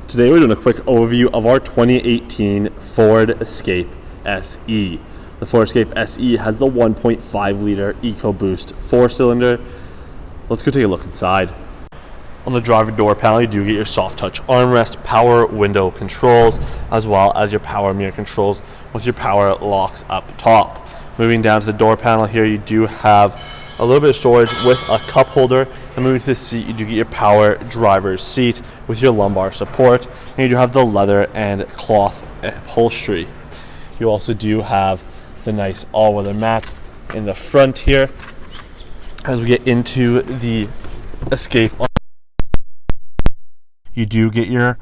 Today we're doing a quick overview of our 2018 Ford Escape SE. The Ford Escape SE has the 1.5 liter EcoBoost 4-cylinder. Let's go take a look inside. On the driver door panel, you do get your soft touch armrest, power window controls, as well as your power mirror controls with your power locks up top. Moving down to the door panel here, you do have a little bit of storage with a cup holder. And moving to the seat, you do get your power driver's seat with your lumbar support. And you do have the leather and cloth upholstery. You also do have the nice all-weather mats in the front here. As we get into the Escape, you do get your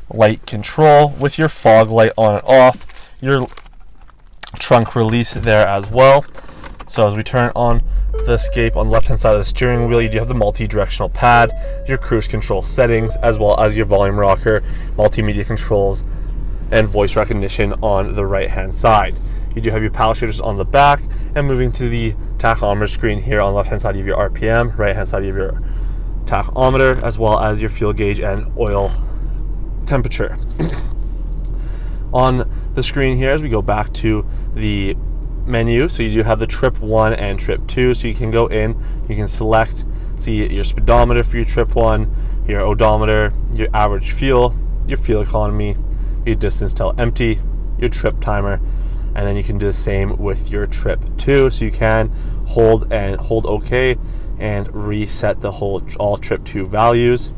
light control with your fog light on and off, your trunk release there as well. So as we turn on the Escape, on the left hand side of the steering wheel, you do have the multi-directional pad, your cruise control settings, as well as your volume rocker, multimedia controls, and voice recognition on the right hand side. You do have your paddle shifters on the back, and moving to the tachometer screen here, on the left hand side you have your RPM, right hand side you have your tachometer, as well as your fuel gauge and oil temperature. On the screen here, as we go back to the menu, so you do have the trip 1 and trip 2, so you can go in, you can select, see your speedometer for your trip 1, your odometer, your average fuel, your fuel economy, your distance till empty, your trip timer, and then you can do the same with your trip 2, so you can hold OK and reset the all trip 2 values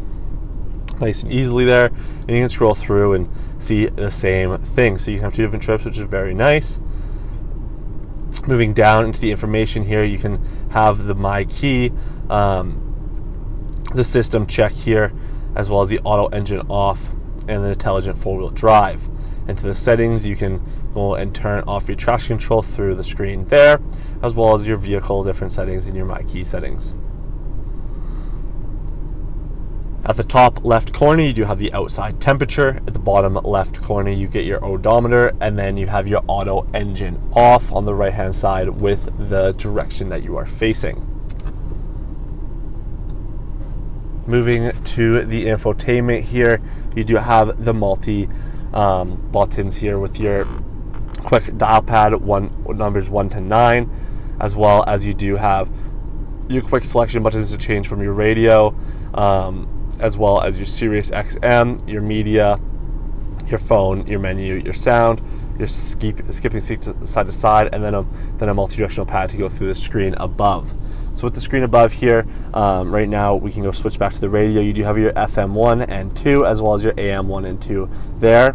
nice and easily there, and you can scroll through and see the same thing. So you can have 2 different trips, which is very nice. Moving down into the information here, you can have the My Key, the system check here, as well as the auto engine off and the intelligent 4-wheel drive. Into the settings, you can go and turn off your traction control through the screen there, as well as your vehicle different settings in your My Key settings. At the top left corner, you do have the outside temperature. At the bottom left corner, you get your odometer, and then you have your auto engine off on the right hand side with the direction that you are facing. Moving to the infotainment here, you do have the multi buttons here with your quick dial pad, numbers 1 to 9, as well as you do have your quick selection buttons to change from your radio, as well as your Sirius XM, your media, your phone, your menu, your sound, your skipping side to side, and then a multi-directional pad to go through the screen above. So with the screen above here, right now we can go switch back to the radio. You do have your FM 1 and 2, as well as your AM 1 and 2 there.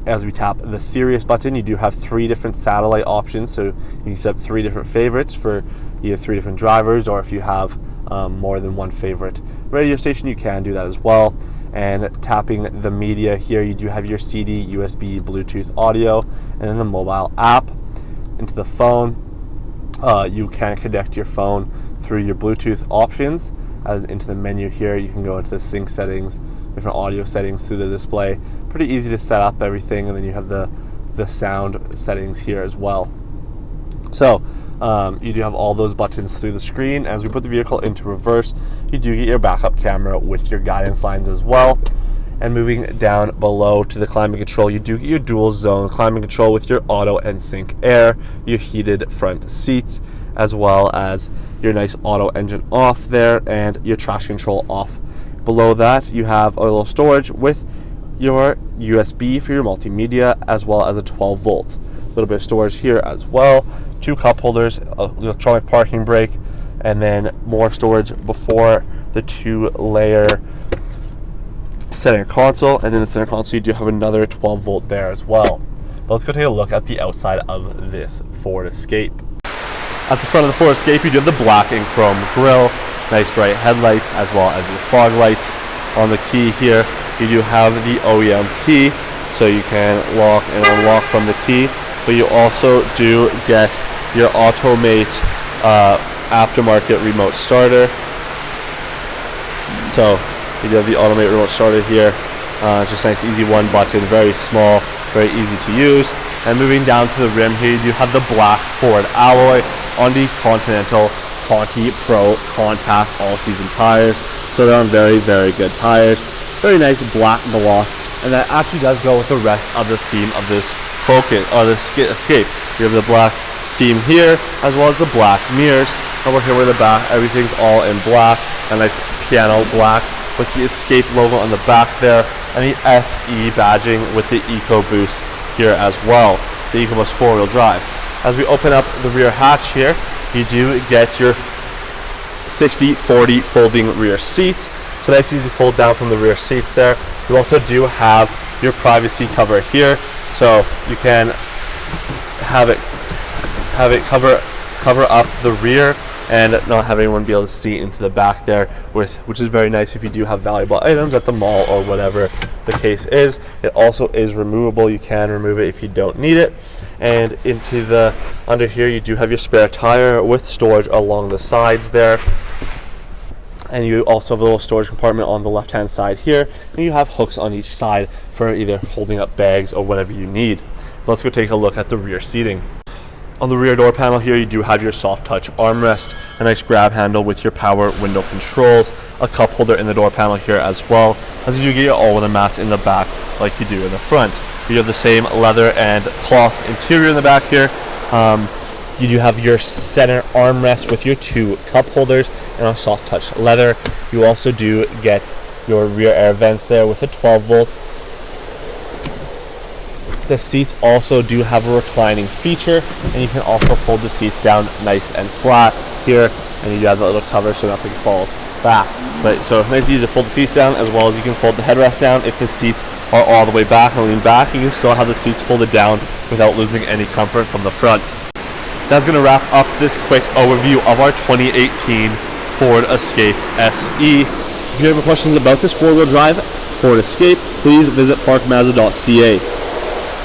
As we tap the Sirius button, you do have 3 different satellite options, so you can set up 3 different favorites for either 3 different drivers, or if you have more than 1 favorite radio station, you can do that as well. And tapping the media here, you do have your CD, USB, Bluetooth audio, and then the mobile app. Into the phone, you can connect your phone through your Bluetooth options. Into the menu here, you can go into the sync settings, different audio settings through the display. Pretty easy to set up everything, and then you have the sound settings here as well. So you do have all those buttons through the screen. As we put the vehicle into reverse, you do get your backup camera with your guidance lines as well. And moving down below to the climate control, you do get your dual zone climate control with your auto and sync air, your heated front seats, as well as your nice auto engine off there, and your traction control off. Below that, you have a little storage with your USB for your multimedia, as well as a 12 volt. A little bit of storage here as well. 2 cup holders, electronic parking brake, and then more storage before the 2-layer center console. And in the center console, you do have another 12 volt there as well. But let's go take a look at the outside of this Ford Escape. At the front of the Ford Escape, you do have the black and chrome grille, nice bright headlights, as well as your fog lights. On the key here, you do have the OEM key, so you can lock and unlock from the key. But you also do get your Automate aftermarket remote starter. So you do have the Automate remote starter here. Just a nice easy 1 button, very small, very easy to use. And moving down to the rim here, you do have the black Ford alloy on the Continental Conti Pro Compact all-season tires. So they're on very, very good tires. very nice black gloss, and that actually does go with the rest of the theme of this Focus or this Escape. You have the black theme here, as well as the black mirrors. Over here with the back, everything's all in black, a nice piano black with the Escape logo on the back there, and the SE badging with the EcoBoost here as well, the EcoBoost 4-wheel drive. As we open up the rear hatch here, you do get your 60/40 folding rear seats. So nice easy fold down from the rear seats there. You also do have your privacy cover here, so you can have it cover up the rear and not have anyone be able to see into the back there, which is very nice if you do have valuable items at the mall or whatever the case is. It also is removable. You can remove it if you don't need it. And into the under here, you do have your spare tire with storage along the sides there. And you also have a little storage compartment on the left hand side here, and you have hooks on each side for either holding up bags or whatever you need. Let's go take a look at the rear seating. On the rear door panel here, you do have your soft touch armrest, a nice grab handle with your power window controls, a cup holder in the door panel here as well, as you do get your all-weather mats in the back like you do in the front. You have the same leather and cloth interior in the back here. You do have your center armrest with your 2 cup holders and a soft touch leather. You also do get your rear air vents there with a 12 volt. The seats also do have a reclining feature, and you can also fold the seats down nice and flat here, and you do have that little cover so nothing falls back. But so nice and easy to fold the seats down, as well as you can fold the headrest down. If the seats are all the way back and lean back, you can still have the seats folded down without losing any comfort from the front. That's going to wrap up this quick overview of our 2018 Ford Escape SE. If you have any questions about this 4-wheel drive Ford Escape, please visit parkmazda.ca.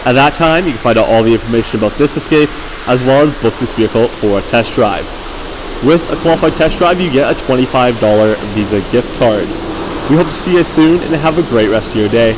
At that time, you can find out all the information about this Escape, as well as book this vehicle for a test drive. With a qualified test drive, you get a $25 Visa gift card. We hope to see you soon, and have a great rest of your day.